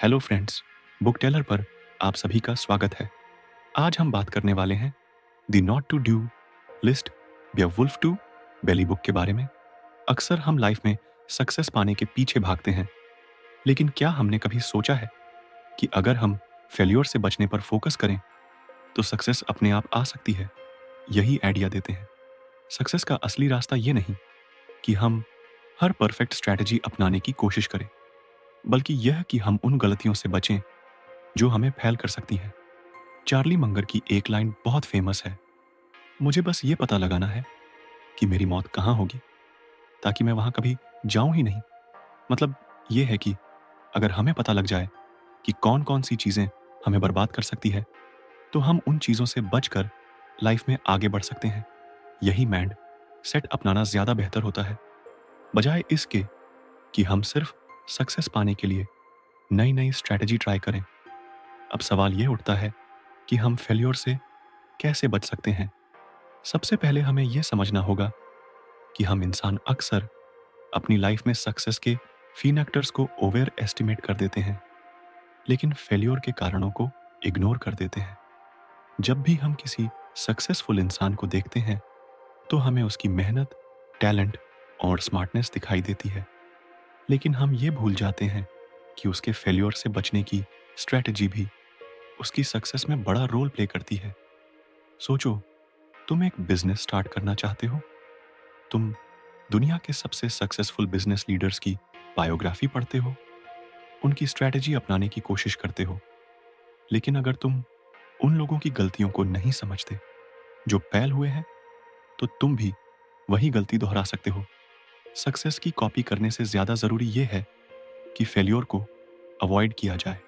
Hello friends, book Taylor पर आप सभी का स्वागत है। आज हम बात करने वाले हैं the not to do list wolf to belly book के बारे में। अक्सर हम लाइफ में सक्सेस पाने के पीछे भागते हैं, लेकिन क्या हमने कभी सोचा है कि अगर हम फेल्योर से बचने पर फोकस करें तो सक्सेस अपने आप आ सकती है। यही आइडिया देते हैं। सक्सेस का असली रास्ता ये नहीं कि हम हर परफेक्ट स्ट्रैटेजी अपनाने की कोशिश करें, बल्कि यह कि हम उन गलतियों से बचें जो हमें फैल कर सकती हैं। चार्ली मंगर की एक लाइन बहुत फेमस है, मुझे बस ये पता लगाना है कि मेरी मौत कहाँ होगी, ताकि मैं वहां कभी जाऊं ही नहीं। मतलब ये है कि अगर हमें पता लग जाए कि कौन कौन सी चीजें हमें बर्बाद कर सकती है, तो हम उन चीजों से बचकर लाइफ में आगे बढ़ सकते हैं। यही माइंड सेट अपनाना ज्यादा बेहतर होता है, बजाय इसके कि हम सिर्फ सक्सेस पाने के लिए नई नई स्ट्रैटेजी ट्राई करें। अब सवाल यह उठता है कि हम फेल्योर से कैसे बच सकते हैं। सबसे पहले हमें यह समझना होगा कि हम इंसान अक्सर अपनी लाइफ में सक्सेस के फीनैक्टर्स को ओवर एस्टिमेट कर देते हैं, लेकिन फेल्योर के कारणों को इग्नोर कर देते हैं। जब भी हम किसी सक्सेसफुल इंसान को देखते हैं तो हमें उसकी मेहनत, टैलेंट और स्मार्टनेस दिखाई देती है, लेकिन हम ये भूल जाते हैं कि उसके फेल्योर से बचने की स्ट्रेटजी भी उसकी सक्सेस में बड़ा रोल प्ले करती है। सोचो, तुम एक बिजनेस स्टार्ट करना चाहते हो। तुम दुनिया के सबसे सक्सेसफुल बिजनेस लीडर्स की बायोग्राफी पढ़ते हो, उनकी स्ट्रैटेजी अपनाने की कोशिश करते हो, लेकिन अगर तुम उन लोगों की गलतियों को नहीं समझते जो फेल हुए हैं, तो तुम भी वही गलती दोहरा सकते हो। सक्सेस की कॉपी करने से ज्यादा जरूरी यह है कि फेल्योर को अवॉइड किया जाए।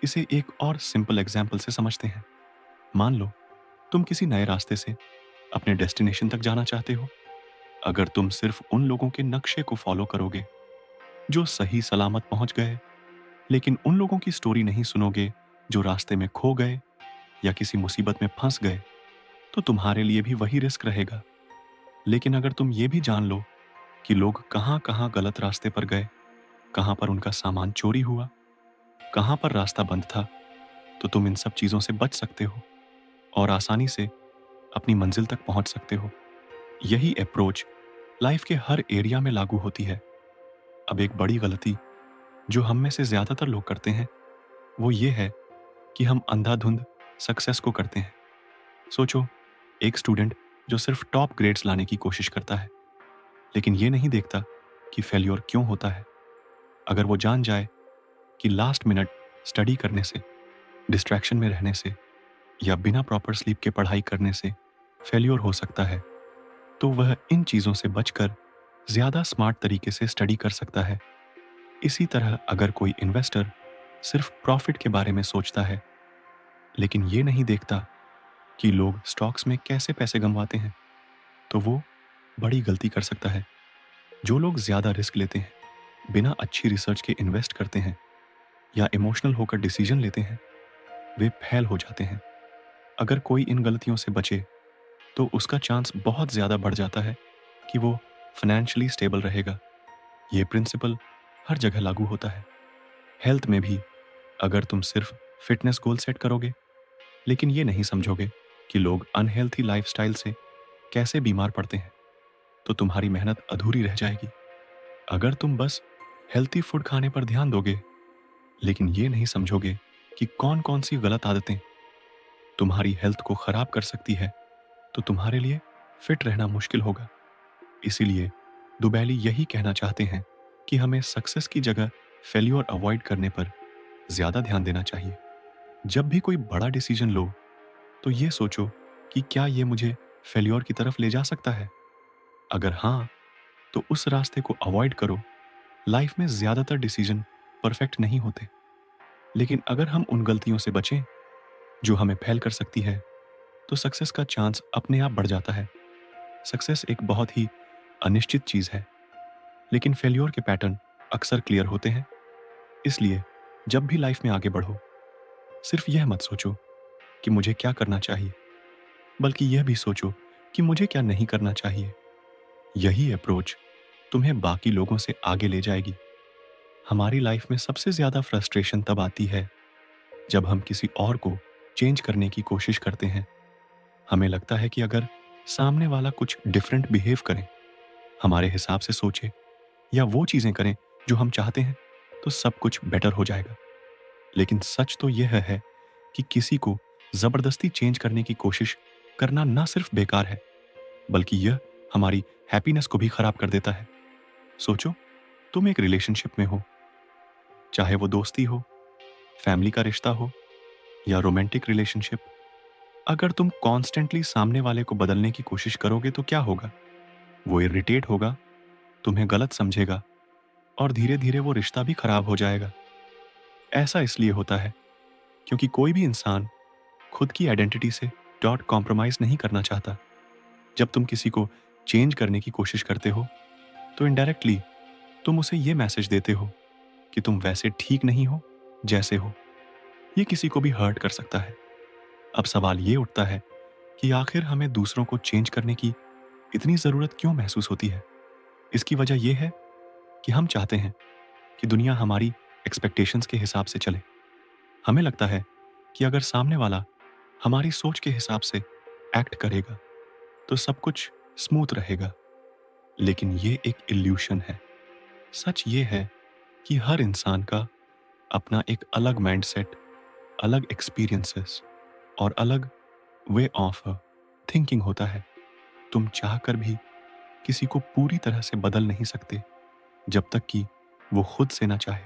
इसे एक और सिंपल एग्जाम्पल से समझते हैं। मान लो तुम किसी नए रास्ते से अपने डेस्टिनेशन तक जाना चाहते हो। अगर तुम सिर्फ उन लोगों के नक्शे को फॉलो करोगे जो सही सलामत पहुंच गए, लेकिन उन लोगों की स्टोरी नहीं सुनोगे जो रास्ते में खो गए या किसी मुसीबत में फंस गए, तो तुम्हारे लिए भी वही रिस्क रहेगा। लेकिन अगर तुम ये भी जान लो कि लोग कहाँ कहाँ गलत रास्ते पर गए, कहाँ पर उनका सामान चोरी हुआ, कहाँ पर रास्ता बंद था, तो तुम इन सब चीजों से बच सकते हो और आसानी से अपनी मंजिल तक पहुंच सकते हो। यही अप्रोच लाइफ के हर एरिया में लागू होती है। अब एक बड़ी गलती जो हम में से ज्यादातर लोग करते हैं वो ये है कि हम अंधाधुंध सक्सेस को करते हैं। सोचो, एक स्टूडेंट जो सिर्फ टॉप ग्रेड्स लाने की कोशिश करता है, लेकिन ये नहीं देखता कि फेल्योर क्यों होता है। अगर वो जान जाए कि लास्ट मिनट स्टडी करने से, डिस्ट्रैक्शन में रहने से या बिना प्रॉपर स्लीप के पढ़ाई करने से फेल्योर हो सकता है, तो वह इन चीजों से बचकर ज्यादा स्मार्ट तरीके से स्टडी कर सकता है। इसी तरह अगर कोई इन्वेस्टर सिर्फ प्रॉफिट के बारे में सोचता है, लेकिन ये नहीं देखता कि लोग स्टॉक्स में कैसे पैसे गंवाते हैं, तो वो बड़ी गलती कर सकता है। जो लोग ज्यादा रिस्क लेते हैं, बिना अच्छी रिसर्च के इन्वेस्ट करते हैं या इमोशनल होकर डिसीजन लेते हैं, वे फेल हो जाते हैं। अगर कोई इन गलतियों से बचे तो उसका चांस बहुत ज्यादा बढ़ जाता है कि वो फाइनेंशियली स्टेबल रहेगा। ये प्रिंसिपल हर जगह लागू होता है। हेल्थ में भी अगर तुम सिर्फ फिटनेस गोल सेट करोगे, लेकिन ये नहीं समझोगे कि लोग अनहेल्थी लाइफस्टाइल से कैसे बीमार पड़ते हैं, तो तुम्हारी मेहनत अधूरी रह जाएगी। अगर तुम बस हेल्थी फूड खाने पर ध्यान दोगे, लेकिन ये नहीं समझोगे कि कौन कौन सी गलत आदतें तुम्हारी हेल्थ को खराब कर सकती है, तो तुम्हारे लिए फिट रहना मुश्किल होगा। इसीलिए दुबैली यही कहना चाहते हैं कि हमें सक्सेस की जगह फेल्योर अवॉइड करने पर ज्यादा ध्यान देना चाहिए। जब भी कोई बड़ा डिसीजन लो, तो ये सोचो कि क्या ये मुझे फेल्योर की तरफ ले जा सकता है। अगर हाँ, तो उस रास्ते को अवॉइड करो। लाइफ में ज्यादातर डिसीजन परफेक्ट नहीं होते, लेकिन अगर हम उन गलतियों से बचें जो हमें फेल कर सकती है, तो सक्सेस का चांस अपने आप बढ़ जाता है। सक्सेस एक बहुत ही अनिश्चित चीज है, लेकिन फेल्योर के पैटर्न अक्सर क्लियर होते हैं। इसलिए जब भी लाइफ में आगे बढ़ो, सिर्फ यह मत सोचो कि मुझे क्या करना चाहिए, बल्कि यह भी सोचो कि मुझे क्या नहीं करना चाहिए। यही अप्रोच तुम्हें बाकी लोगों से आगे ले जाएगी। हमारी लाइफ में सबसे ज़्यादा फ्रस्ट्रेशन तब आती है जब हम किसी और को चेंज करने की कोशिश करते हैं। हमें लगता है कि अगर सामने वाला कुछ डिफरेंट बिहेव करे, हमारे हिसाब से सोचे या वो चीज़ें करें जो हम चाहते हैं, तो सब कुछ बेटर हो जाएगा। लेकिन सच तो यह है कि किसी को ज़बरदस्ती चेंज करने की कोशिश करना ना सिर्फ बेकार है, बल्कि यह हमारी हैप्पीनेस को भी खराब कर देता है। सोचो, तुम एक रिलेशनशिप में हो, चाहे वो दोस्ती हो, फैमिली का रिश्ता हो या रोमांटिक रिलेशनशिप। अगर तुम कॉन्स्टेंटली सामने वाले को बदलने की कोशिश करोगे तो क्या होगा? वो इरिटेट होगा, तुम्हें गलत समझेगा और धीरे धीरे वो रिश्ता भी खराब हो जाएगा। ऐसा इसलिए होता है क्योंकि कोई भी इंसान खुद की आइडेंटिटी से डॉट कॉम्प्रोमाइज नहीं करना चाहता। जब तुम किसी को चेंज करने की कोशिश करते हो तो इनडायरेक्टली तुम उसे ये मैसेज देते हो कि तुम वैसे ठीक नहीं हो जैसे हो। ये किसी को भी हर्ट कर सकता है। अब सवाल ये उठता है कि आखिर हमें दूसरों को चेंज करने की इतनी ज़रूरत क्यों महसूस होती है? इसकी वजह यह है कि हम चाहते हैं कि दुनिया हमारी एक्सपेक्टेशंस के हिसाब से चले। हमें लगता है कि अगर सामने वाला हमारी सोच के हिसाब से एक्ट करेगा तो सब कुछ स्मूथ रहेगा। लेकिन ये एक इल्यूशन है। सच ये है कि हर इंसान का अपना एक अलग माइंडसेट, अलग एक्सपीरियंसेस और अलग वे ऑफ थिंकिंग होता है। तुम चाहकर भी किसी को पूरी तरह से बदल नहीं सकते जब तक कि वो खुद से ना चाहे।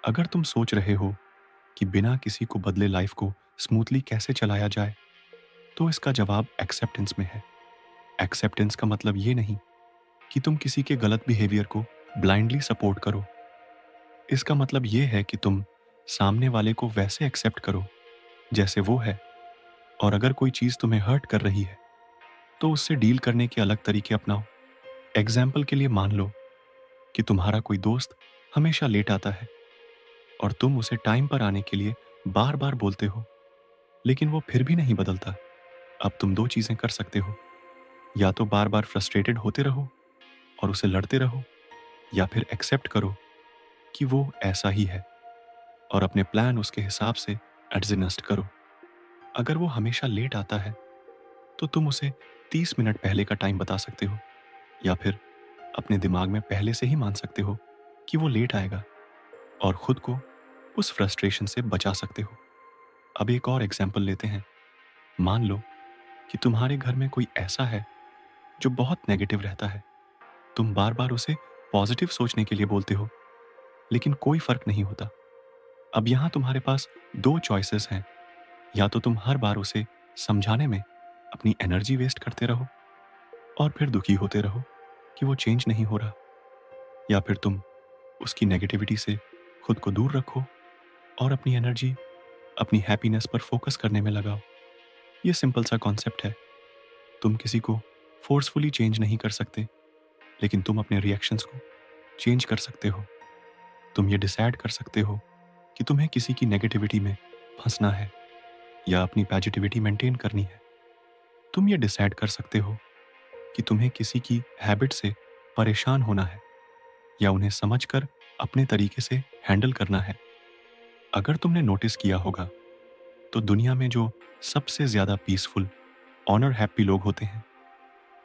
अगर तुम सोच रहे हो कि बिना किसी को बदले लाइफ को स्मूथली कैसे चलाया जाए, तो इसका जवाब एक्सेप्टेंस में है। एक्सेप्टेंस का मतलब ये नहीं कि तुम किसी के गलत बिहेवियर को ब्लाइंडली सपोर्ट करो। इसका मतलब ये है कि तुम सामने वाले को वैसे एक्सेप्ट करो जैसे वो है, और अगर कोई चीज़ तुम्हें हर्ट कर रही है तो उससे डील करने के अलग तरीके अपनाओ। एग्जाम्पल के लिए मान लो कि तुम्हारा कोई दोस्त हमेशा लेट आता है और तुम उसे टाइम पर आने के लिए बार बार बोलते हो, लेकिन वो फिर भी नहीं बदलता। अब तुम दो चीज़ें कर सकते हो, या तो बार बार फ्रस्ट्रेटेड होते रहो और उसे लड़ते रहो, या फिर एक्सेप्ट करो कि वो ऐसा ही है और अपने प्लान उसके हिसाब से एडजस्ट करो। अगर वो हमेशा लेट आता है तो तुम उसे 30 मिनट पहले का टाइम बता सकते हो, या फिर अपने दिमाग में पहले से ही मान सकते हो कि वो लेट आएगा और खुद को उस फ्रस्ट्रेशन से बचा सकते हो। अब एक और एग्जाम्पल लेते हैं। मान लो कि तुम्हारे घर में कोई ऐसा है जो बहुत नेगेटिव रहता है। तुम बार बार उसे पॉजिटिव सोचने के लिए बोलते हो, लेकिन कोई फर्क नहीं होता। अब यहाँ तुम्हारे पास दो चॉइसेस हैं। या तो तुम हर बार उसे समझाने में अपनी एनर्जी वेस्ट करते रहो और फिर दुखी होते रहो कि वो चेंज नहीं हो रहा, या फिर तुम उसकी नेगेटिविटी से खुद को दूर रखो और अपनी एनर्जी अपनी हैप्पीनेस पर फोकस करने में लगाओ। ये सिंपल सा कॉन्सेप्ट है। तुम किसी को फोर्सफुली चेंज नहीं कर सकते, लेकिन तुम अपने रिएक्शंस को चेंज कर सकते हो। तुम ये डिसाइड कर सकते हो कि तुम्हें किसी की नेगेटिविटी में फंसना है या अपनी पॉजिटिविटी मेंटेन करनी है। तुम ये डिसाइड कर सकते हो कि तुम्हें किसी की हैबिट से परेशान होना है या उन्हें समझकर अपने तरीके से हैंडल करना है। अगर तुमने नोटिस किया होगा तो दुनिया में जो सबसे ज़्यादा पीसफुल, ऑनर हैप्पी लोग होते हैं,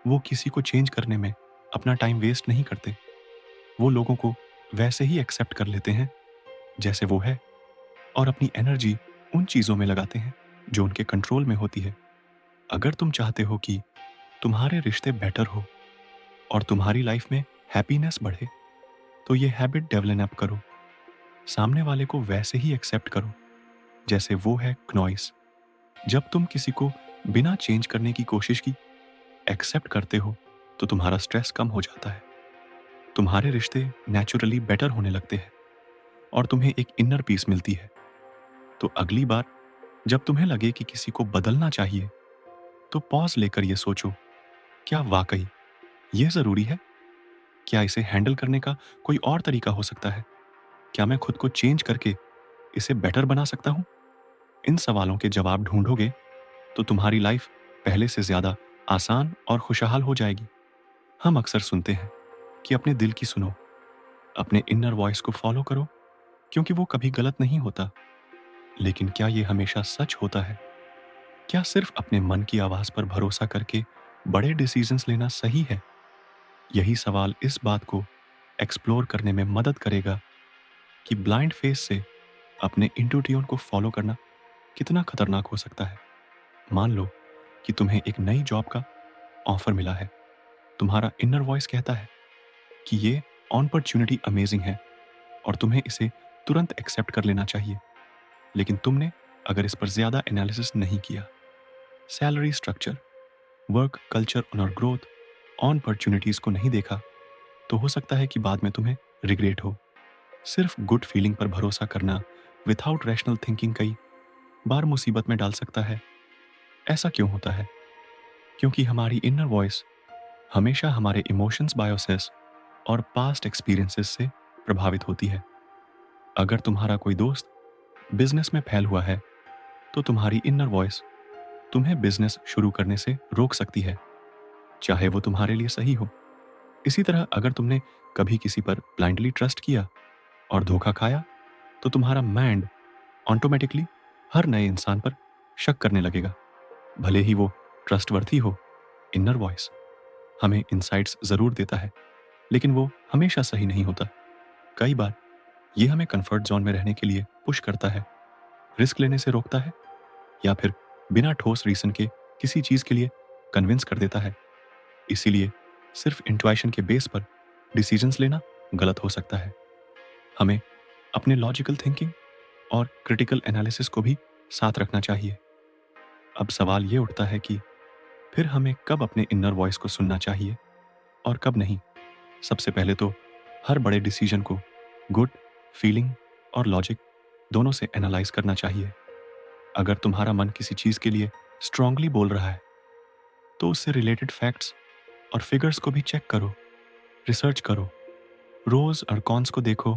वो किसी को चेंज करने में अपना टाइम वेस्ट नहीं करते। वो लोगों को वैसे ही एक्सेप्ट कर लेते हैं जैसे वो है और अपनी एनर्जी उन चीज़ों में लगाते हैं जो उनके कंट्रोल में होती है। अगर तुम चाहते हो कि तुम्हारे रिश्ते बेटर हो और तुम्हारी लाइफ में हैप्पीनेस बढ़े, तो ये हैबिट डेवलप करो। सामने वाले को वैसे ही एक्सेप्ट करो जैसे वो है। नॉइस। जब तुम किसी को बिना चेंज करने की कोशिश की एक्सेप्ट करते हो तो तुम्हारा स्ट्रेस कम हो जाता है, तुम्हारे रिश्ते नेचुरली बेटर होने लगते हैं और तुम्हें एक इनर पीस मिलती है। तो अगली बार जब तुम्हें लगे कि किसी को बदलना चाहिए, तो पॉज लेकर ये सोचो, क्या वाकई ये ज़रूरी है? क्या इसे हैंडल करने का कोई और तरीका हो सकता है? क्या मैं खुद को चेंज करके इसे बेटर बना सकता हूँ? इन सवालों के जवाब ढूंढोगे तो तुम्हारी लाइफ पहले से ज़्यादा आसान और खुशहाल हो जाएगी। हम अक्सर सुनते हैं कि अपने दिल की सुनो, अपने इनर वॉइस को फॉलो करो, क्योंकि वो कभी गलत नहीं होता। लेकिन क्या ये हमेशा सच होता है? क्या सिर्फ अपने मन की आवाज पर भरोसा करके बड़े डिसीजंस लेना सही है? यही सवाल इस बात को एक्सप्लोर करने में मदद करेगा कि ब्लाइंड फेस से अपने इंट्यूटिवन को फॉलो करना कितना खतरनाक हो सकता है। मान लो कि तुम्हें एक नई जॉब का ऑफर मिला है। तुम्हारा इनर वॉइस कहता है कि ये अपॉर्चुनिटी अमेजिंग है और तुम्हें इसे तुरंत एक्सेप्ट कर लेना चाहिए। लेकिन तुमने अगर इस पर ज़्यादा एनालिसिस नहीं किया, सैलरी स्ट्रक्चर, वर्क कल्चर और ग्रोथ, अपॉर्चुनिटीज़ को नहीं देखा, तो हो सकता है कि बाद में तुम्हें रिग्रेट हो। सिर्फ गुड फीलिंग पर भरोसा करना विथआउट रैशनल थिंकिंग कई बार मुसीबत में डाल सकता है। ऐसा क्यों होता है? क्योंकि हमारी इनर वॉइस हमेशा हमारे इमोशंस, बायोसेस और पास्ट एक्सपीरियंसेस से प्रभावित होती है। अगर तुम्हारा कोई दोस्त बिजनेस में फेल हुआ है, तो तुम्हारी इनर वॉइस तुम्हें बिजनेस शुरू करने से रोक सकती है, चाहे वो तुम्हारे लिए सही हो। इसी तरह अगर तुमने कभी किसी पर ब्लाइंडली ट्रस्ट किया और धोखा खाया, तो तुम्हारा माइंड ऑटोमेटिकली हर नए इंसान पर शक करने लगेगा, भले ही वो ट्रस्टवर्थी हो। इनर वॉइस हमें इनसाइट्स ज़रूर देता है, लेकिन वो हमेशा सही नहीं होता। कई बार ये हमें कंफर्ट जोन में रहने के लिए पुश करता है, रिस्क लेने से रोकता है, या फिर बिना ठोस रीजन के किसी चीज़ के लिए कन्विंस कर देता है। इसीलिए सिर्फ इंट्यूशन के बेस पर डिसीजंस लेना गलत हो सकता है। हमें अपने लॉजिकल थिंकिंग और क्रिटिकल एनालिसिस को भी साथ रखना चाहिए। अब सवाल ये उठता है कि फिर हमें कब अपने इनर वॉइस को सुनना चाहिए और कब नहीं। सबसे पहले तो हर बड़े डिसीजन को गुड फीलिंग और लॉजिक दोनों से एनालाइज करना चाहिए। अगर तुम्हारा मन किसी चीज़ के लिए स्ट्रांगली बोल रहा है, तो उससे रिलेटेड फैक्ट्स और फिगर्स को भी चेक करो, रिसर्च करो, रोज और कॉन्स को देखो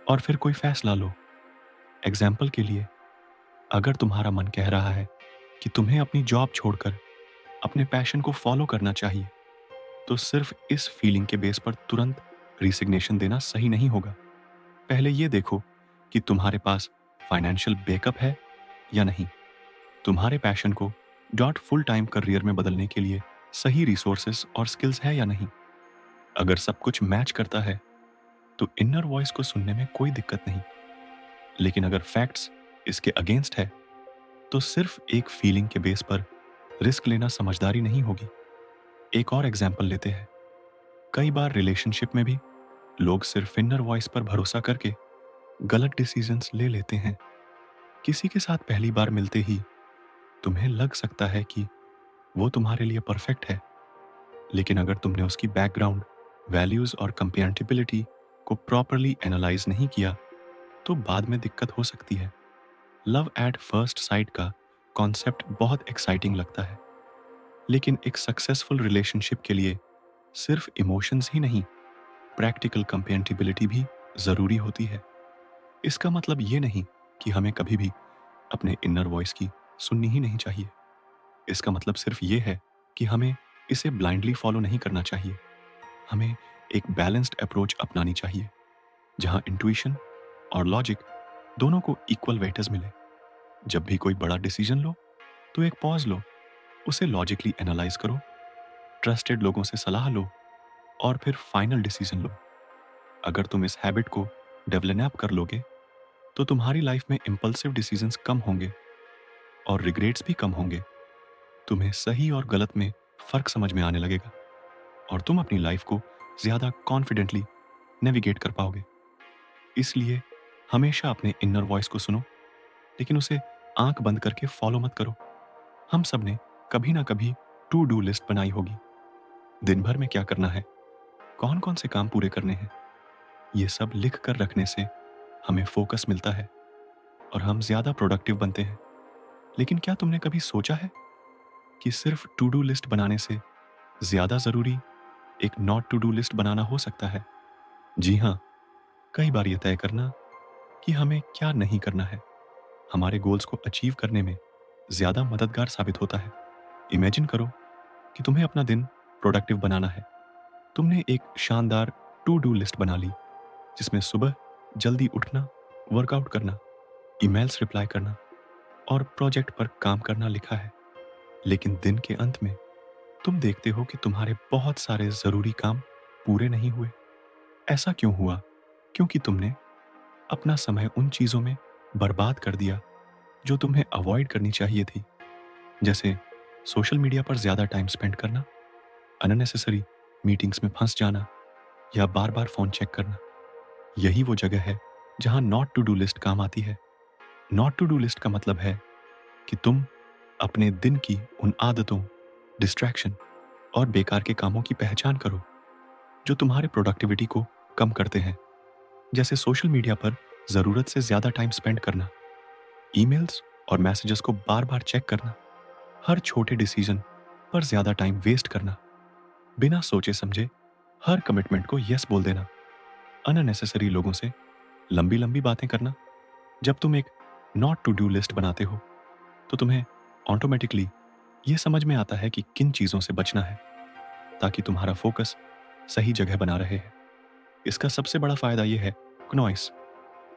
और फिर कोई फैसला लो। एग्जाम्पल के लिए, अगर तुम्हारा मन कह रहा है कि तुम्हें अपनी जॉब छोड़कर अपने पैशन को फॉलो करना चाहिए, तो सिर्फ इस फीलिंग के बेस पर तुरंत रिसिग्नेशन देना सही नहीं होगा। पहले ये देखो कि तुम्हारे पास फाइनेंशियल बैकअप है या नहीं, तुम्हारे passion co dot full time career में बदलने के लिए सही रिसोर्सेस और स्किल्स है या नहीं। अगर सब कुछ मैच करता है, तो इनर वॉइस को सुनने में कोई दिक्कत नहीं। लेकिन अगर फैक्ट्स इसके अगेंस्ट है, तो सिर्फ एक फीलिंग के बेस पर रिस्क लेना समझदारी नहीं होगी। एक और एग्जाम्पल लेते हैं। कई बार रिलेशनशिप में भी लोग सिर्फ इनर वॉइस पर भरोसा करके गलत डिसीजंस ले लेते हैं। किसी के साथ पहली बार मिलते ही तुम्हें लग सकता है कि वो तुम्हारे लिए परफेक्ट है, लेकिन अगर तुमने उसकी बैकग्राउंड, वैल्यूज और कंपेटिबिलिटी को प्रॉपरली एनालाइज नहीं किया, तो बाद में दिक्कत हो सकती है। लव एट फर्स्ट साइट का कॉन्सेप्ट बहुत एक्साइटिंग लगता है, लेकिन एक सक्सेसफुल रिलेशनशिप के लिए सिर्फ इमोशंस ही नहीं, प्रैक्टिकल कंपेटिबिलिटी भी ज़रूरी होती है। इसका मतलब ये नहीं कि हमें कभी भी अपने इनर वॉइस की सुननी ही नहीं चाहिए। इसका मतलब सिर्फ ये है कि हमें इसे ब्लाइंडली फॉलो नहीं करना चाहिए। हमें एक बैलेंस्ड अप्रोच अपनानी चाहिए, जहां इंट्यूशन और लॉजिक दोनों को इक्वल वेटेज मिले। जब भी कोई बड़ा डिसीजन लो, तो एक पॉज लो, उसे लॉजिकली एनालाइज करो, ट्रस्टेड लोगों से सलाह लो और फिर फाइनल डिसीजन लो। अगर तुम इस हैबिट को डेवलप कर लोगे, तो तुम्हारी लाइफ में इम्पल्सिव डिसीजंस कम होंगे और रिग्रेट्स भी कम होंगे। तुम्हें सही और गलत में फ़र्क समझ में आने लगेगा और तुम अपनी लाइफ को ज़्यादा कॉन्फिडेंटली नेविगेट कर पाओगे। इसलिए हमेशा अपने इनर वॉइस को सुनो, लेकिन उसे आंख बंद करके फॉलो मत करो। हम सब ने कभी ना कभी टू डू लिस्ट बनाई होगी। दिन भर में क्या करना है, कौन कौन से काम पूरे करने हैं, ये सब लिख कर रखने से हमें फोकस मिलता है और हम ज़्यादा प्रोडक्टिव बनते हैं। लेकिन क्या तुमने कभी सोचा है कि सिर्फ टू डू लिस्ट बनाने से ज़्यादा ज़रूरी एक नॉट टू डू लिस्ट बनाना हो सकता है? जी हाँ, कई बार ये तय करना कि हमें क्या नहीं करना है, हमारे गोल्स को अचीव करने में ज़्यादा मददगार साबित होता है। इमेजिन करो कि तुम्हें अपना दिन प्रोडक्टिव बनाना है। तुमने एक शानदार टू डू लिस्ट बना ली, जिसमें सुबह जल्दी उठना, वर्कआउट करना, ईमेल्स रिप्लाई करना और प्रोजेक्ट पर काम करना लिखा है। लेकिन दिन के अंत में तुम देखते हो कि तुम्हारे बहुत सारे ज़रूरी काम पूरे नहीं हुए। ऐसा क्यों हुआ? क्योंकि तुमने अपना समय उन चीज़ों में बर्बाद कर दिया जो तुम्हें अवॉइड करनी चाहिए थी। जैसे सोशल मीडिया पर ज़्यादा टाइम स्पेंड करना, अननेसेसरी मीटिंग्स में फंस जाना या बार-बार फ़ोन चेक करना। यही वो जगह है जहाँ नॉट टू डू लिस्ट काम आती है। नॉट टू डू लिस्ट का मतलब है कि तुम अपने दिन की उन आदतों, डिस्ट्रैक्शन और बेकार के कामों की पहचान करो जो तुम्हारे प्रोडक्टिविटी को कम करते हैं। जैसे सोशल मीडिया पर ज़रूरत से ज़्यादा टाइम स्पेंड करना, ईमेल्स और मैसेजेस को बार-बार चेक करना, हर छोटे डिसीजन पर ज़्यादा टाइम वेस्ट करना, बिना सोचे समझे हर कमिटमेंट को यस बोल देना, अननेसेसरी लोगों से लंबी-लंबी बातें करना। जब तुम एक नॉट टू डू लिस्ट बनाते हो, तो तुम्हें ऑटोमेटिकली ये समझ में आता है कि किन चीज़ों से बचना है, ताकि तुम्हारा फोकस सही जगह बना रहे। इसका सबसे बड़ा फ़ायदा ये है नॉइस,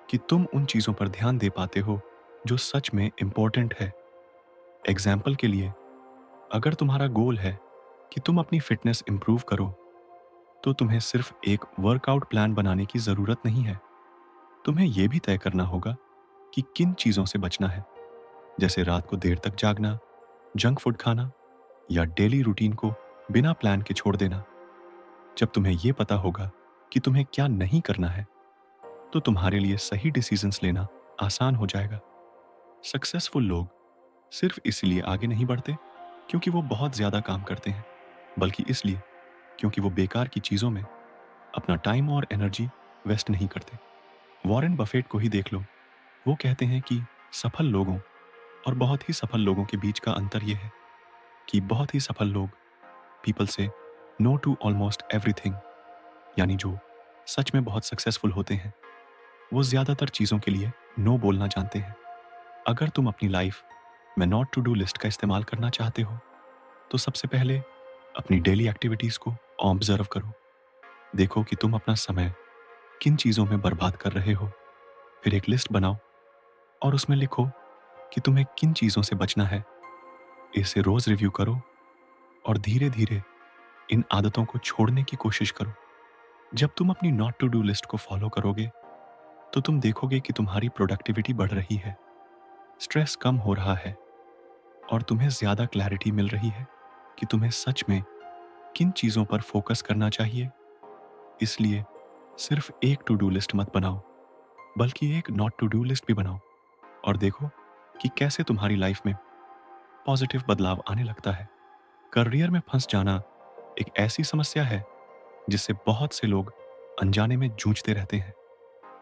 कि तुम उन चीज़ों पर ध्यान दे पाते हो जो सच में इम्पोर्टेंट है। एग्जाम्पल के लिए, अगर तुम्हारा गोल है कि तुम अपनी फिटनेस इंप्रूव करो, तो तुम्हें सिर्फ एक वर्कआउट प्लान बनाने की ज़रूरत नहीं है। तुम्हें यह भी तय करना होगा कि किन चीज़ों से बचना है, जैसे रात को देर तक जागना, जंक फूड खाना या डेली रूटीन को बिना प्लान के छोड़ देना। जब तुम्हें यह पता होगा कि तुम्हें क्या नहीं करना है, तो तुम्हारे लिए सही डिसीजंस लेना आसान हो जाएगा। सक्सेसफुल लोग सिर्फ इसलिए आगे नहीं बढ़ते क्योंकि वो बहुत ज़्यादा काम करते हैं, बल्कि इसलिए क्योंकि वो बेकार की चीज़ों में अपना टाइम और एनर्जी वेस्ट नहीं करते। वॉरेन बफेट को ही देख लो। वो कहते हैं कि सफल लोगों और बहुत ही सफल लोगों के बीच का अंतर यह है कि बहुत ही सफल लोग पीपल से नो टू ऑलमोस्ट एवरीथिंग, यानी जो सच में बहुत सक्सेसफुल होते हैं, वो ज़्यादातर चीज़ों के लिए नो बोलना जानते हैं। अगर तुम अपनी लाइफ में नॉट टू डू लिस्ट का इस्तेमाल करना चाहते हो, तो सबसे पहले अपनी डेली एक्टिविटीज़ को ऑब्जर्व करो। देखो कि तुम अपना समय किन चीज़ों में बर्बाद कर रहे हो। फिर एक लिस्ट बनाओ और उसमें लिखो कि तुम्हें किन चीज़ों से बचना है। इसे रोज़ रिव्यू करो और धीरे धीरे इन आदतों को छोड़ने की कोशिश करो। जब तुम अपनी नॉट टू डू लिस्ट को फॉलो करोगे, तो तुम देखोगे कि तुम्हारी प्रोडक्टिविटी बढ़ रही है, स्ट्रेस कम हो रहा है और तुम्हें ज़्यादा क्लैरिटी मिल रही है कि तुम्हें सच में किन चीज़ों पर फोकस करना चाहिए। इसलिए सिर्फ एक टू डू लिस्ट मत बनाओ, बल्कि एक नॉट टू डू लिस्ट भी बनाओ और देखो कि कैसे तुम्हारी लाइफ में पॉजिटिव बदलाव आने लगता है। करियर में फंस जाना एक ऐसी समस्या है जिससे बहुत से लोग अनजाने में जूझते रहते हैं।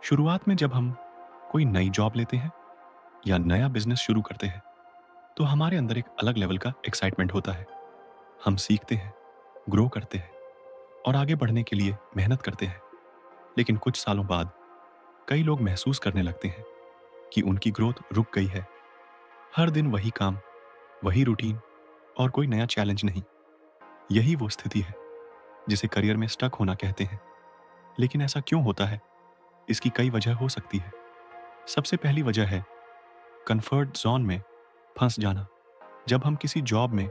शुरुआत में जब हम कोई नई जॉब लेते हैं या नया बिजनेस शुरू करते हैं, तो हमारे अंदर एक अलग लेवल का एक्साइटमेंट होता है। हम सीखते हैं, ग्रो करते हैं और आगे बढ़ने के लिए मेहनत करते हैं। लेकिन कुछ सालों बाद कई लोग महसूस करने लगते हैं कि उनकी ग्रोथ रुक गई है। हर दिन वही काम, वही रूटीन और कोई नया चैलेंज नहीं। यही वो स्थिति है जिसे करियर में स्टक होना कहते हैं। लेकिन ऐसा क्यों होता है? इसकी कई वजह हो सकती है। सबसे पहली वजह है कंफर्ट जोन में फंस जाना। जब हम किसी जॉब में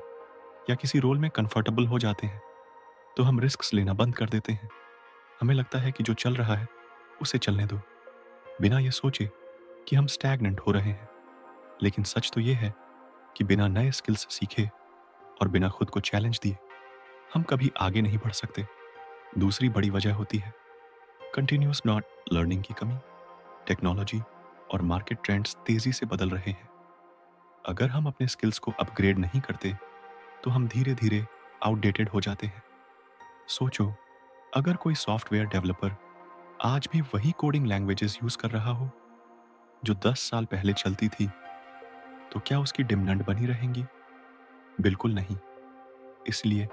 या किसी रोल में कंफर्टेबल हो जाते हैं, तो हम रिस्क्स लेना बंद कर देते हैं। हमें लगता है कि जो चल रहा है उसे चलने दो, बिना ये सोचे कि हम स्टैग्नेंट हो रहे हैं। लेकिन सच तो ये है कि बिना नए स्किल्स सीखे और बिना खुद को चैलेंज दिए हम कभी आगे नहीं बढ़ सकते। दूसरी बड़ी वजह होती है कंटिन्यूस नॉट लर्निंग की कमी। टेक्नोलॉजी और मार्केट ट्रेंड्स तेजी से बदल रहे हैं। अगर हम अपने स्किल्स को अपग्रेड नहीं करते, तो हम धीरे धीरे आउटडेटेड हो जाते हैं। सोचो, अगर कोई सॉफ्टवेयर डेवलपर आज भी वही कोडिंग लैंग्वेजेस यूज कर रहा हो जो 10 साल पहले चलती थी, तो क्या उसकी डिमांड बनी रहेंगी? बिल्कुल नहीं। इसलिए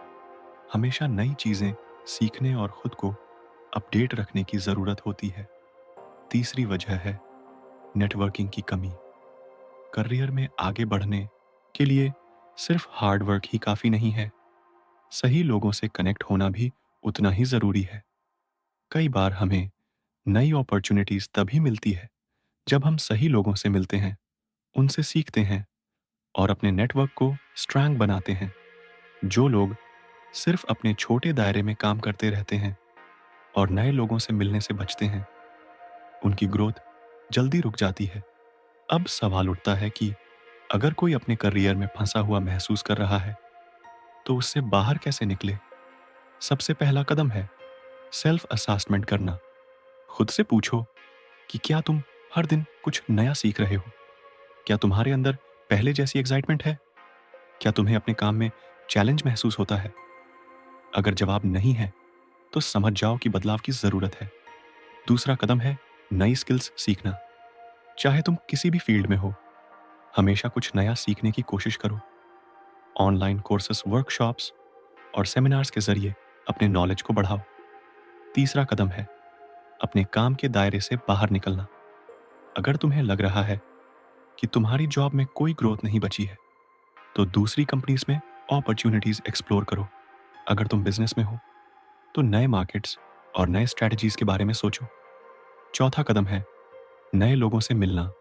हमेशा नई चीजें सीखने और खुद को अपडेट रखने की जरूरत होती है। तीसरी वजह है नेटवर्किंग की कमी। करियर में आगे बढ़ने के लिए सिर्फ हार्ड वर्क ही काफी नहीं है, सही लोगों से कनेक्ट होना भी उतना ही जरूरी है। कई बार हमें नई अपॉर्चुनिटीज तभी मिलती है जब हम सही लोगों से मिलते हैं, उनसे सीखते हैं और अपने नेटवर्क को स्ट्रांग बनाते हैं। जो लोग सिर्फ अपने छोटे दायरे में काम करते रहते हैं और नए लोगों से मिलने से बचते हैं, उनकी ग्रोथ जल्दी रुक जाती है। अब सवाल उठता है कि अगर कोई अपने करियर में फंसा हुआ महसूस कर रहा है, तो उससे बाहर कैसे निकले? सबसे पहला कदम है सेल्फ असेसमेंट करना। खुद से पूछो कि क्या तुम हर दिन कुछ नया सीख रहे हो? क्या तुम्हारे अंदर पहले जैसी एक्साइटमेंट है? क्या तुम्हें अपने काम में चैलेंज महसूस होता है? अगर जवाब नहीं है, तो समझ जाओ कि बदलाव की जरूरत है। दूसरा कदम है नई स्किल्स सीखना। चाहे तुम किसी भी फील्ड में हो, हमेशा कुछ नया सीखने की कोशिश करो। ऑनलाइन कोर्सेस, वर्कशॉप्स और सेमिनार्स के जरिए अपने नॉलेज को बढ़ाओ। तीसरा कदम है अपने काम के दायरे से बाहर निकलना। अगर तुम्हें लग रहा है कि तुम्हारी जॉब में कोई ग्रोथ नहीं बची है, तो दूसरी कंपनीज में अपॉर्चुनिटीज एक्सप्लोर करो। अगर तुम बिजनेस में हो, तो नए मार्केट्स और नए स्ट्रेटजीज के बारे में सोचो। चौथा कदम है नए लोगों से मिलना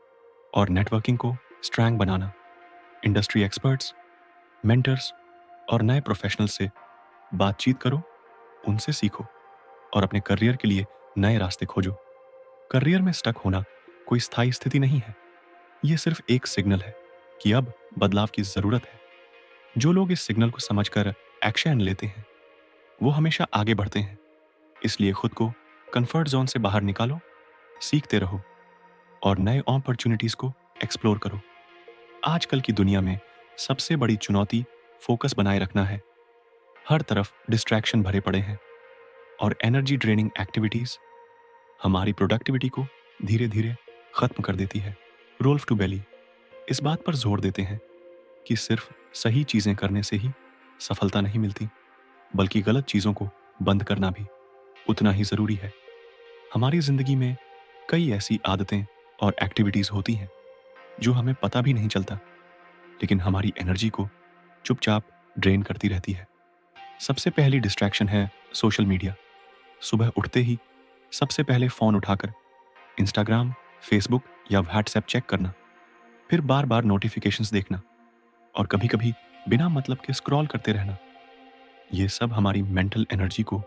और नेटवर्किंग को स्ट्रैंग बनाना। इंडस्ट्री एक्सपर्ट्स, मेंटर्स और नए प्रोफेशनल से बातचीत करो, उनसे सीखो और अपने करियर के लिए नए रास्ते खोजो। करियर में स्टक होना कोई स्थायी स्थिति नहीं है, ये सिर्फ एक सिग्नल है कि अब बदलाव की जरूरत है। जो लोग इस सिग्नल को समझकर एक्शन लेते हैं, वो हमेशा आगे बढ़ते हैं। इसलिए खुद को कंफर्ट जोन से बाहर निकालो, सीखते रहो और नए अपॉर्चुनिटीज को एक्सप्लोर करो। आजकल की दुनिया में सबसे बड़ी चुनौती फोकस बनाए रखना है। हर तरफ डिस्ट्रैक्शन भरे पड़े हैं और एनर्जी ड्रेनिंग एक्टिविटीज हमारी प्रोडक्टिविटी को धीरे धीरे खत्म कर देती है। रोल्फ टू बेली इस बात पर जोर देते हैं कि सिर्फ सही चीजें करने से ही सफलता नहीं मिलती, बल्कि गलत चीजों को बंद करना भी उतना ही जरूरी है। हमारी जिंदगी में कई ऐसी आदतें और एक्टिविटीज होती हैं जो हमें पता भी नहीं चलता, लेकिन हमारी एनर्जी को चुपचाप ड्रेन करती रहती है। सबसे पहली डिस्ट्रैक्शन है सोशल मीडिया। सुबह उठते ही सबसे पहले फोन उठाकर इंस्टाग्राम, फेसबुक या व्हाट्सएप चेक करना, फिर बार बार नोटिफिकेशंस देखना और कभी कभी बिना मतलब के स्क्रॉल करते रहना। ये सब हमारी मेंटल एनर्जी को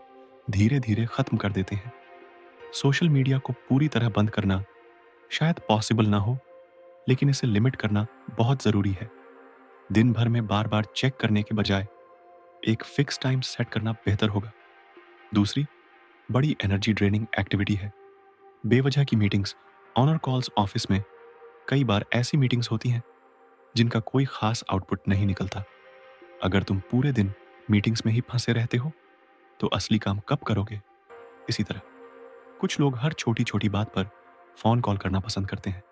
धीरे धीरे खत्म कर देते हैं। सोशल मीडिया को पूरी तरह बंद करना शायद पॉसिबल ना हो, लेकिन इसे लिमिट करना बहुत जरूरी है। दिन भर में बार बार चेक करने के बजाय एक फिक्स टाइम सेट करना बेहतर होगा। दूसरी बड़ी एनर्जी ड्रेनिंग एक्टिविटी है बेवजह की मीटिंग्स। ऑनर कॉल्स ऑफिस में कई बार ऐसी मीटिंग्स होती हैं जिनका कोई खास आउटपुट नहीं निकलता। अगर तुम पूरे दिन मीटिंग्स में ही फंसे रहते हो, तो असली काम कब करोगे? इसी तरह कुछ लोग हर छोटी छोटी बात पर फोन कॉल करना पसंद करते हैं,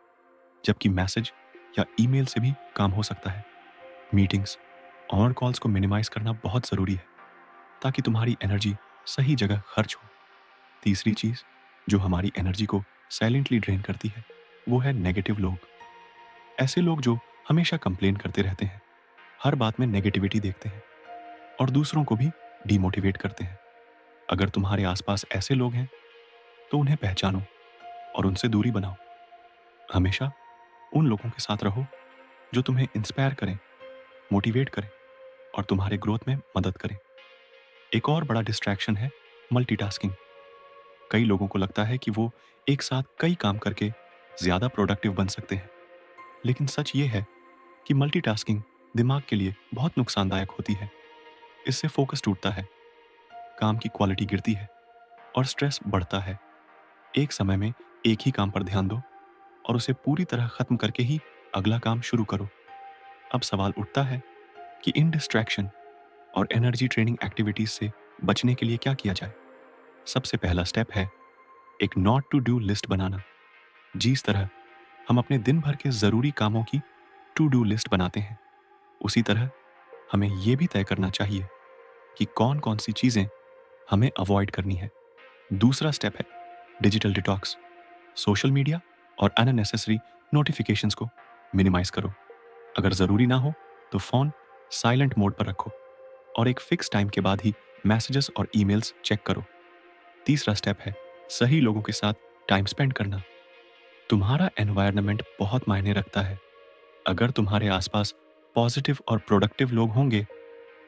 जबकि मैसेज या ईमेल से भी काम हो सकता है। मीटिंग्स, ऑनर कॉल्स को मिनिमाइज करना बहुत ज़रूरी है ताकि तुम्हारी एनर्जी सही जगह खर्च हो। तीसरी चीज़ जो हमारी एनर्जी को साइलेंटली ड्रेन करती है, वो है नेगेटिव लोग। ऐसे लोग जो हमेशा कंप्लेन करते रहते हैं, हर बात में नेगेटिविटी देखते हैं और दूसरों को भी डीमोटिवेट करते हैं। अगर तुम्हारे आसपास ऐसे लोग हैं, तो उन्हें पहचानो और उनसे दूरी बनाओ। हमेशा उन लोगों के साथ रहो जो तुम्हें इंस्पायर करें, मोटिवेट करें और तुम्हारे ग्रोथ में मदद करें। एक और बड़ा डिस्ट्रैक्शन है मल्टीटास्किंग। कई लोगों को लगता है कि वो एक साथ कई काम करके ज़्यादा प्रोडक्टिव बन सकते हैं, लेकिन सच ये है कि मल्टीटास्किंग दिमाग के लिए बहुत नुकसानदायक होती है। इससे फोकस टूटता है, काम की क्वालिटी गिरती है और स्ट्रेस बढ़ता है। एक समय में एक ही काम पर ध्यान दो और उसे पूरी तरह खत्म करके ही अगला काम शुरू करो। अब सवाल उठता है कि इन डिस्ट्रैक्शन और एनर्जी ट्रेनिंग एक्टिविटीज से बचने के लिए क्या किया जाए। सबसे पहला स्टेप है एक नॉट टू डू लिस्ट बनाना। जिस तरह हम अपने दिन भर के जरूरी कामों की टू डू लिस्ट बनाते हैं, उसी तरह हमें यह भी तय करना चाहिए कि कौन कौन सी चीजें हमें अवॉइड करनी है। दूसरा स्टेप है डिजिटल डिटॉक्स। सोशल मीडिया और अननेसेसरी नोटिफिकेशंस को मिनिमाइज करो। अगर जरूरी ना हो तो फोन साइलेंट मोड पर रखो और एक फिक्स टाइम के बाद ही मैसेजेस और ईमेल्स चेक करो। तीसरा स्टेप है सही लोगों के साथ टाइम स्पेंड करना। तुम्हारा एनवायरनमेंट बहुत मायने रखता है। अगर तुम्हारे आसपास पॉजिटिव और प्रोडक्टिव लोग होंगे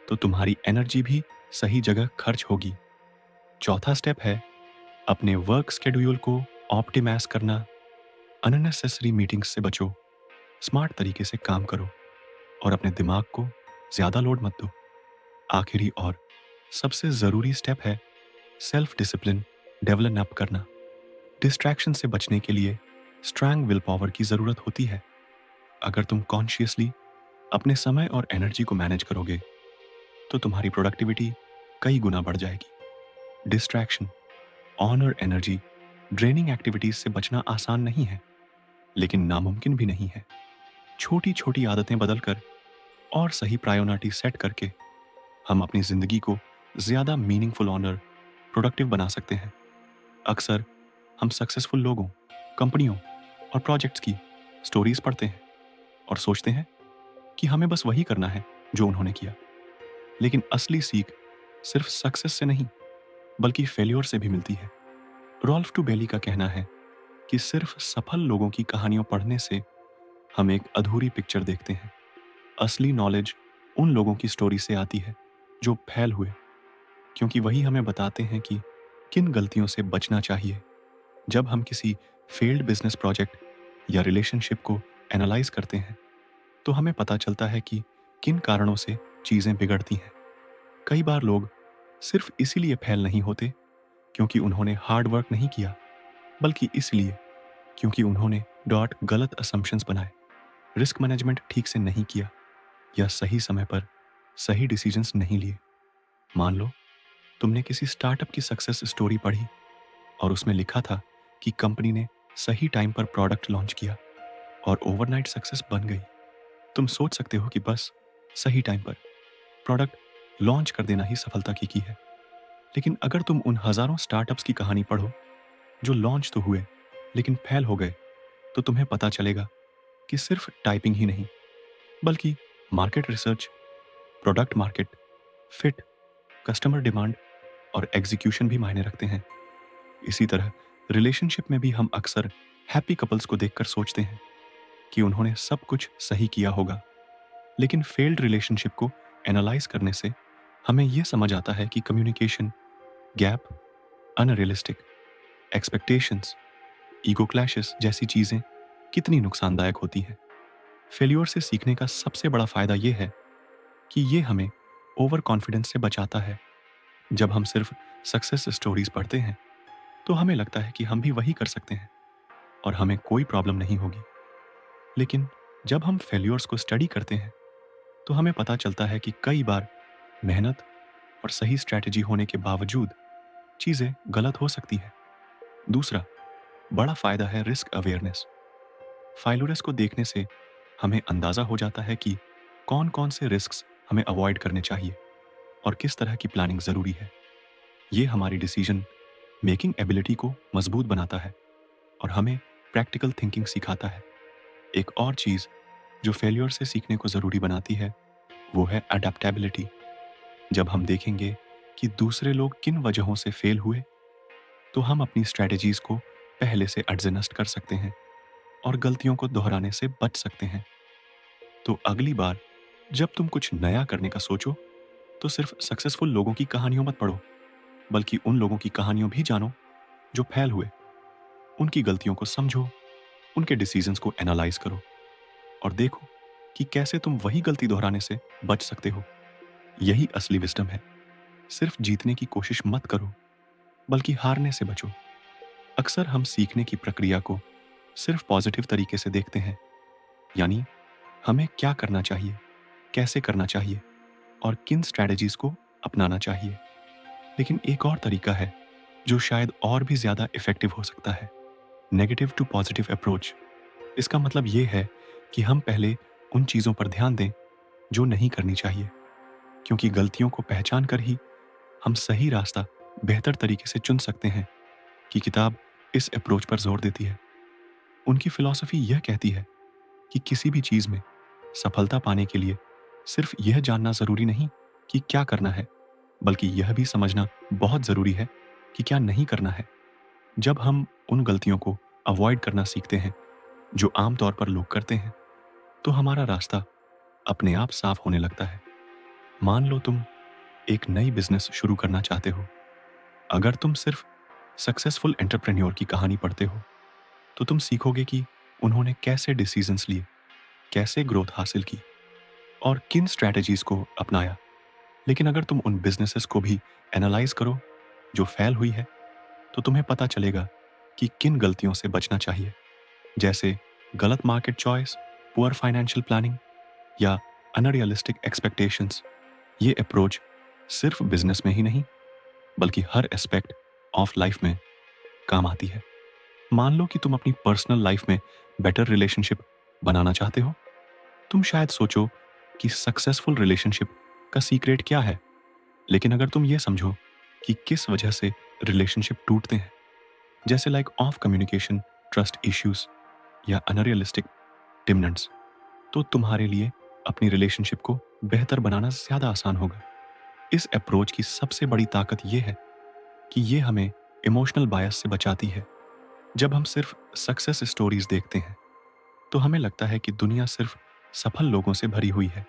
तो तुम्हारी एनर्जी भी सही जगह खर्च होगी। चौथा स्टेप है अपने वर्क शेड्यूल को ऑप्टिमाइज करना। अननेसेसरी मीटिंग्स से बचो, स्मार्ट तरीके से काम करो और अपने दिमाग को ज़्यादा लोड मत दो। आखिरी और सबसे ज़रूरी स्टेप है सेल्फ डिसिप्लिन डेवलप करना। डिस्ट्रैक्शन से बचने के लिए स्ट्रांग विल पावर की ज़रूरत होती है। अगर तुम कॉन्शियसली अपने समय और एनर्जी को मैनेज करोगे तो तुम्हारी प्रोडक्टिविटी कई गुना बढ़ जाएगी। डिस्ट्रैक्शन, ऑन और एनर्जी ड्रेनिंग एक्टिविटीज से बचना आसान नहीं है, लेकिन नामुमकिन भी नहीं है। छोटी छोटी आदतें बदलकर और सही प्रायोरिटी सेट करके हम अपनी ज़िंदगी को ज़्यादा मीनिंगफुल, ऑनर, प्रोडक्टिव बना सकते हैं। अक्सर हम सक्सेसफुल लोगों, कंपनियों और प्रोजेक्ट्स की स्टोरीज पढ़ते हैं और सोचते हैं कि हमें बस वही करना है जो उन्होंने किया। लेकिन असली सीख सिर्फ सक्सेस से नहीं बल्कि फेल्योर से भी मिलती है। रॉल्फ टू बेली का कहना है कि सिर्फ सफल लोगों की कहानियों पढ़ने से हम एक अधूरी पिक्चर देखते हैं। असली नॉलेज उन लोगों की स्टोरी से आती है जो फेल हुए, क्योंकि वही हमें बताते हैं कि किन गलतियों से बचना चाहिए। जब हम किसी फेल्ड बिजनेस प्रोजेक्ट या रिलेशनशिप को एनालाइज करते हैं तो हमें पता चलता है कि किन कारणों से चीज़ें बिगड़ती हैं। कई बार लोग सिर्फ इसीलिए फेल नहीं होते क्योंकि उन्होंने हार्ड वर्क नहीं किया, बल्कि इसलिए क्योंकि उन्होंने गलत असम्पशंस बनाए, रिस्क मैनेजमेंट ठीक से नहीं किया या सही समय पर सही डिसीजंस नहीं लिए। मान लो तुमने किसी स्टार्टअप की सक्सेस स्टोरी पढ़ी और उसमें लिखा था कि कंपनी ने सही टाइम पर प्रोडक्ट लॉन्च किया और ओवरनाइट सक्सेस बन गई। तुम सोच सकते हो कि बस सही टाइम पर प्रोडक्ट लॉन्च कर देना ही सफलता की है। लेकिन अगर तुम उन हजारों स्टार्टअप्स की कहानी पढ़ो जो लॉन्च तो हुए लेकिन फेल हो गए, तो तुम्हें पता चलेगा कि सिर्फ टाइपिंग ही नहीं बल्कि market research, product market fit, customer demand और एग्जीक्यूशन भी मायने रखते हैं। इसी तरह रिलेशनशिप में भी हम अक्सर हैप्पी कपल्स को देखकर सोचते हैं कि उन्होंने सब कुछ सही किया होगा, लेकिन फेल्ड रिलेशनशिप को एनालाइज करने से हमें यह समझ आता है कि communication gap, unrealistic expectations, ego clashes जैसी चीज़ें कितनी नुकसानदायक होती हैं। फेल्योर से सीखने का सबसे बड़ा फ़ायदा यह है कि ये हमें ओवर कॉन्फिडेंस से बचाता है। जब हम सिर्फ सक्सेस स्टोरीज पढ़ते हैं तो हमें लगता है कि हम भी वही कर सकते हैं और हमें कोई प्रॉब्लम नहीं होगी। लेकिन जब हम फेल्योर्स को स्टडी करते हैं तो हमें पता चलता है कि कई बार मेहनत और सही स्ट्रैटेजी होने के बावजूद चीज़ें गलत हो सकती है। दूसरा बड़ा फ़ायदा है रिस्क अवेयरनेस। फेल्योर्स को देखने से हमें अंदाज़ा हो जाता है कि कौन कौन से रिस्क्स हमें अवॉइड करने चाहिए और किस तरह की प्लानिंग ज़रूरी है। ये हमारी डिसीजन मेकिंग एबिलिटी को मजबूत बनाता है और हमें प्रैक्टिकल थिंकिंग सिखाता है। एक और चीज़ जो फेल्योर से सीखने को ज़रूरी बनाती है वो है अडेप्टेबिलिटी। जब हम देखेंगे कि दूसरे लोग किन वजहों से फेल हुए तो हम अपनी स्ट्रैटेजीज़ को पहले से एडजस्ट कर सकते हैं और गलतियों को दोहराने से बच सकते हैं। तो अगली बार जब तुम कुछ नया करने का सोचो तो सिर्फ सक्सेसफुल लोगों की कहानियों मत पढ़ो, बल्कि उन लोगों की कहानियों भी जानो जो फेल हुए। उनकी गलतियों को समझो, उनके डिसीजंस को एनालाइज करो और देखो कि कैसे तुम वही गलती दोहराने से बच सकते हो। यही असली विजडम है। सिर्फ जीतने की कोशिश मत करो बल्कि हारने से बचो। अक्सर हम सीखने की प्रक्रिया को सिर्फ पॉजिटिव तरीके से देखते हैं, यानी हमें क्या करना चाहिए, कैसे करना चाहिए और किन स्ट्रैटेजीज को अपनाना चाहिए। लेकिन एक और तरीका है जो शायद और भी ज़्यादा इफेक्टिव हो सकता है, नेगेटिव टू पॉजिटिव अप्रोच। इसका मतलब ये है कि हम पहले उन चीज़ों पर ध्यान दें जो नहीं करनी चाहिए, क्योंकि गलतियों को पहचान कर ही हम सही रास्ता बेहतर तरीके से चुन सकते हैं। कि किताब इस अप्रोच पर जोर देती है। उनकी फिलॉसफी यह कहती है कि किसी भी चीज़ में सफलता पाने के लिए सिर्फ यह जानना ज़रूरी नहीं कि क्या करना है, बल्कि यह भी समझना बहुत ज़रूरी है कि क्या नहीं करना है। जब हम उन गलतियों को अवॉइड करना सीखते हैं जो आमतौर पर लोग करते हैं, तो हमारा रास्ता अपने आप साफ होने लगता है। मान लो तुम एक नई बिजनेस शुरू करना चाहते हो। अगर तुम सिर्फ सक्सेसफुल एंटरप्रेन्योर की कहानी पढ़ते हो, तो तुम सीखोगे कि उन्होंने कैसे डिसीजंस लिए, कैसे ग्रोथ हासिल की और किन स्ट्रैटेजीज को अपनाया। लेकिन अगर तुम उन बिजनेसेस को भी एनालाइज करो जो फेल हुई है, तो तुम्हें पता चलेगा कि किन गलतियों से बचना चाहिए, जैसे गलत market choice, poor financial planning या अनरियलिस्टिक एक्सपेक्टेशंस। ये अप्रोच सिर्फ बिजनेस में ही नहीं, बल्कि हर एस्पेक्ट ऑफ लाइफ में काम आती है। मान लो कि तुम अपनी पर्सनल लाइफ में बेटर रिलेशनशिप बनाना चाहते हो। तुम शायद सोचो कि सक्सेसफुल रिलेशनशिप का सीक्रेट क्या है, लेकिन अगर तुम ये समझो कि किस वजह से रिलेशनशिप टूटते हैं, जैसे like of communication, trust issues या अनरियलिस्टिक डिमांड्स, तो तुम्हारे लिए अपनी रिलेशनशिप को बेहतर बनाना ज़्यादा आसान होगा। इस अप्रोच की सबसे बड़ी ताकत यह है कि ये हमें इमोशनल बायस से बचाती है। जब हम सिर्फ सक्सेस स्टोरीज देखते हैं, तो हमें लगता है कि दुनिया सिर्फ सफल लोगों से भरी हुई है,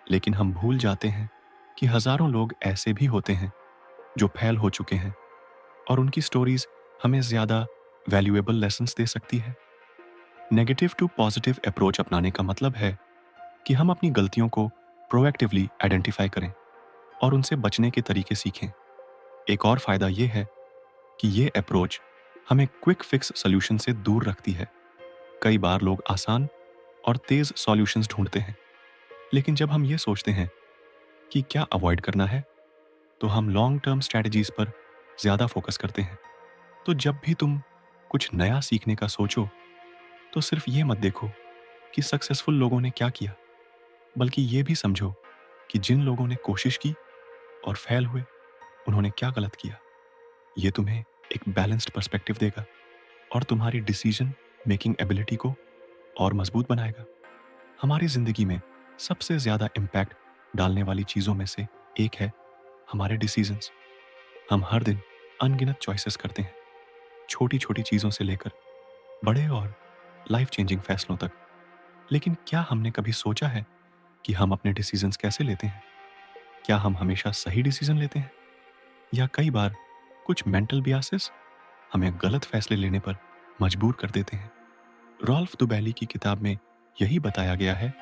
लेकिन हम भूल जाते हैं कि हजारों लोग ऐसे भी होते हैं जो फेल हो चुके हैं, और उनकी स्टोरीज हमें ज़्यादा वैल्यूएबल लेसन्स दे सकती है। नेगेटिव टू पॉजिटिव अप्रोच अपनाने का मतलब है कि हम अपनी गलतियों को प्रोएक्टिवली आइडेंटिफाई करें और उनसे बचने के तरीके सीखें। एक और फायदा यह है कि यह अप्रोच हमें क्विक फिक्स सॉल्यूशन से दूर रखती है। कई बार लोग आसान और तेज सॉल्यूशंस ढूंढते हैं, लेकिन जब हम ये सोचते हैं कि क्या अवॉइड करना है, तो हम लॉन्ग टर्म स्ट्रैटेजीज पर ज़्यादा फोकस करते हैं। तो जब भी तुम कुछ नया सीखने का सोचो, तो सिर्फ ये मत देखो कि सक्सेसफुल लोगों ने क्या किया, बल्कि ये भी समझो कि जिन लोगों ने कोशिश की और फेल हुए, उन्होंने क्या गलत किया। ये तुम्हें एक बैलेंस्ड पर्सपेक्टिव देगा और तुम्हारी डिसीजन मेकिंग एबिलिटी को और मजबूत बनाएगा। हमारी ज़िंदगी में सबसे ज़्यादा इम्पैक्ट डालने वाली चीज़ों में से एक है हमारे डिसीजंस। हम हर दिन अनगिनत चॉइसेस करते हैं, छोटी छोटी चीज़ों से लेकर बड़े और लाइफ चेंजिंग फैसलों तक। लेकिन क्या हमने कभी सोचा है कि हम अपने डिसीजंस कैसे लेते हैं? क्या हम हमेशा सही डिसीजन लेते हैं, या कई बार कुछ मेंटल बियासेस हमें गलत फैसले लेने पर मजबूर कर देते हैं? रॉल्फ दुबैली की किताब में यही बताया गया है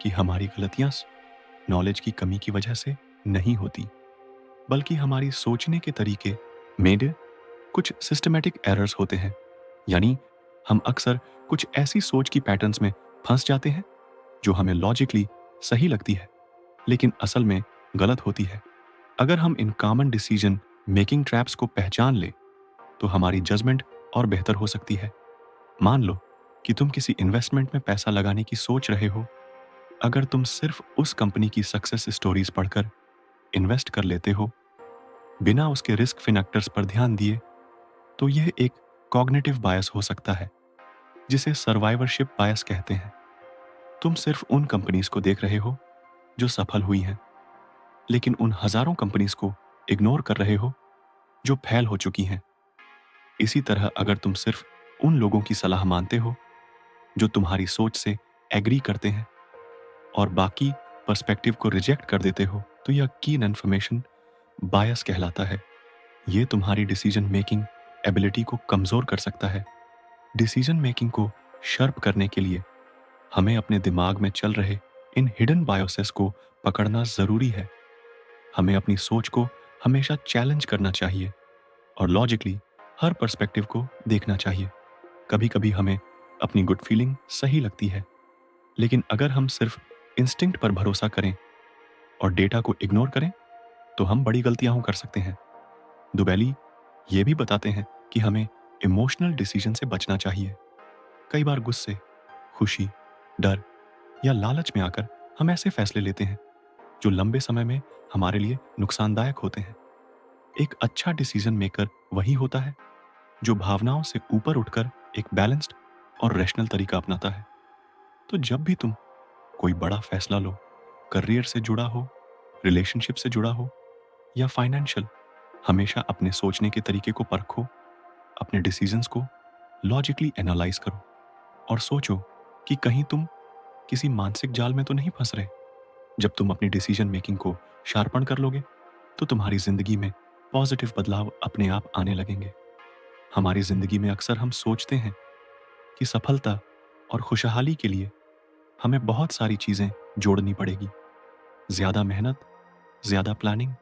कि हमारी गलतियां नॉलेज की कमी की वजह से नहीं होती, बल्कि हमारी सोचने के तरीके में कुछ सिस्टमैटिक एरर्स होते हैं। यानी हम अक्सर कुछ ऐसी सोच की पैटर्न्स में फंस जाते हैं जो हमें लॉजिकली सही लगती है, लेकिन असल में गलत होती है। अगर हम in common decision making traps को पहचान ले, तो हमारी जजमेंट और बेहतर हो सकती है। मान लो कि तुम किसी इन्वेस्टमेंट में पैसा लगाने की सोच रहे हो। अगर तुम सिर्फ उस कंपनी की सक्सेस स्टोरीज पढ़कर इन्वेस्ट कर लेते हो, बिना उसके रिस्क फैक्टर्स पर ध्यान दिए, तो यह एक कॉग्निटिव बायस हो सकता है, जिसे सर्वाइवरशिप बायस कहते हैं। तुम सिर्फ उन कंपनीज को देख रहे हो जो सफल हुई हैं, लेकिन उन हजारों कंपनीज को इग्नोर कर रहे हो जो फेल हो चुकी हैं। इसी तरह अगर तुम सिर्फ उन लोगों की सलाह मानते हो जो तुम्हारी सोच से एग्री करते हैं और बाकी पर्सपेक्टिव को रिजेक्ट कर देते हो, तो यह कीन इन्फॉर्मेशन बायस कहलाता है। यह तुम्हारी डिसीजन मेकिंग एबिलिटी को कमजोर कर सकता है। डिसीजन मेकिंग को शार्प करने के लिए हमें अपने दिमाग में चल रहे इन हिडन बायसेस को पकड़ना जरूरी है। हमें अपनी सोच को हमेशा चैलेंज करना चाहिए और लॉजिकली हर पर्सपेक्टिव को देखना चाहिए। कभी कभी हमें अपनी गुड फीलिंग सही लगती है, लेकिन अगर हम सिर्फ इंस्टिंक्ट पर भरोसा करें और डेटा को इग्नोर करें, तो हम बड़ी गलतियां कर सकते हैं। दुबैली ये भी बताते हैं कि हमें इमोशनल डिसीजन से बचना चाहिए। कई बार गुस्से, खुशी, डर या लालच में आकर हम ऐसे फैसले लेते हैं जो लंबे समय में हमारे लिए नुकसानदायक होते हैं। एक अच्छा डिसीजन मेकर वही होता है जो भावनाओं से ऊपर उठकर एक बैलेंस्ड और रैशनल तरीका अपनाता है। तो जब भी तुम कोई बड़ा फैसला लो, करियर से जुड़ा हो, रिलेशनशिप से जुड़ा हो या फाइनेंशियल, हमेशा अपने सोचने के तरीके को परखो अपने डिसीजंस को लॉजिकली एनालाइज करो और सोचो कि कहीं तुम किसी मानसिक जाल में तो नहीं फंस रहे। जब तुम अपनी डिसीजन मेकिंग को शार्पन कर लोगे तो तुम्हारी जिंदगी में पॉजिटिव बदलाव अपने आप आने लगेंगे। हमारी जिंदगी में अक्सर हम सोचते हैं कि सफलता और खुशहाली के लिए हमें बहुत सारी चीजें जोड़नी पड़ेगी। ज्यादा मेहनत, ज्यादा प्लानिंग,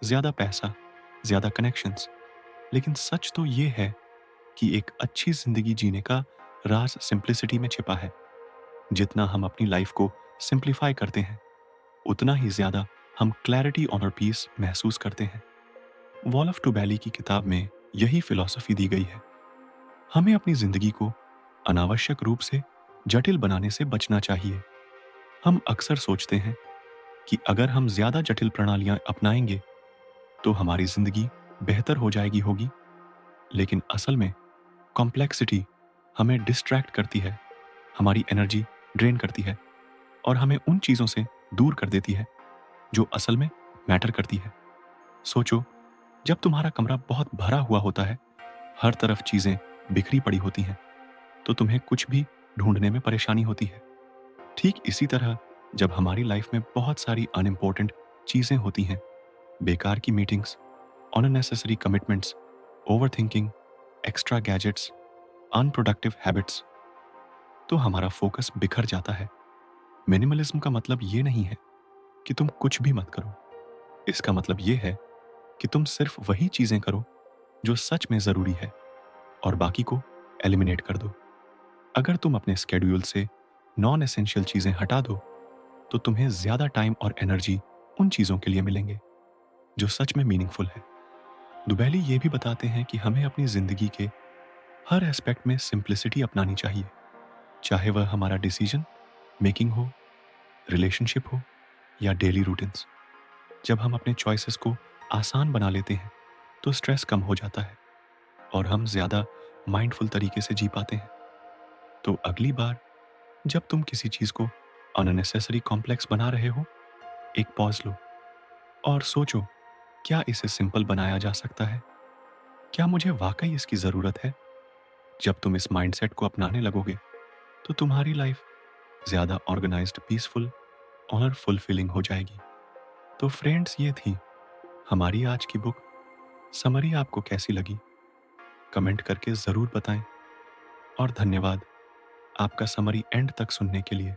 ज्यादा पैसा, ज्यादा कनेक्शंस। लेकिन सच तो ये है कि एक अच्छी जिंदगी जीने का राज सिंप्लिसिटी में छिपा है। जितना हम अपनी लाइफ को सिंप्लीफाई करते हैं उतना ही ज्यादा हम क्लैरिटी और पीस महसूस करते हैं। वॉल्फ टूबैली की किताब में यही फिलॉसफी दी गई है। हमें अपनी जिंदगी को अनावश्यक रूप से जटिल बनाने से बचना चाहिए। हम अक्सर सोचते हैं कि अगर हम ज्यादा जटिल प्रणालियां अपनाएंगे तो हमारी जिंदगी बेहतर हो जाएगी होगी। लेकिन असल में कॉम्प्लेक्सिटी हमें डिस्ट्रैक्ट करती है, हमारी एनर्जी ड्रेन करती है और हमें उन चीज़ों से दूर कर देती है जो असल में मैटर करती है। सोचो, जब तुम्हारा कमरा बहुत भरा हुआ होता है, हर तरफ चीज़ें बिखरी पड़ी होती हैं, तो तुम्हें कुछ भी ढूंढने में परेशानी होती है। ठीक इसी तरह जब हमारी लाइफ में बहुत सारी अनइम्पोर्टेंट चीज़ें होती हैं, बेकार की meetings, unnecessary commitments, overthinking, extra gadgets, unproductive habits, तो हमारा फोकस बिखर जाता है। मिनिमलिज्म का मतलब ये नहीं है कि तुम कुछ भी मत करो। इसका मतलब ये है कि तुम सिर्फ वही चीजें करो जो सच में जरूरी है और बाकी को एलिमिनेट कर दो। अगर तुम अपने स्केड्यूल से नॉन एसेंशियल चीजें हटा दो तो तुम्हें ज्यादा टाइम और एनर्जी उन चीजों के लिए मिलेंगे जो सच में मीनिंगफुल है। दुबैली ये भी बताते हैं कि हमें अपनी जिंदगी के हर एस्पेक्ट में सिंप्लिसिटी अपनानी चाहिए, चाहे वह हमारा डिसीजन मेकिंग हो, रिलेशनशिप हो या डेली रूटीन्स। जब हम अपने चॉइसेस को आसान बना लेते हैं तो स्ट्रेस कम हो जाता है और हम ज़्यादा माइंडफुल तरीके से जी पाते हैं। तो अगली बार जब तुम किसी चीज़ को अननेसेसरी कॉम्प्लेक्स बना रहे हो, एक पॉज लो और सोचो, क्या इसे सिंपल बनाया जा सकता है? क्या मुझे वाकई इसकी ज़रूरत है? जब तुम इस माइंडसेट को अपनाने लगोगे तो तुम्हारी लाइफ ज़्यादा ऑर्गेनाइज्ड, पीसफुल और फुलफिलिंग हो जाएगी। तो फ्रेंड्स, ये थी हमारी आज की बुक। समरी आपको कैसी लगी? कमेंट करके ज़रूर बताएं और धन्यवाद आपका समरी एंड तक सुनने के लिए।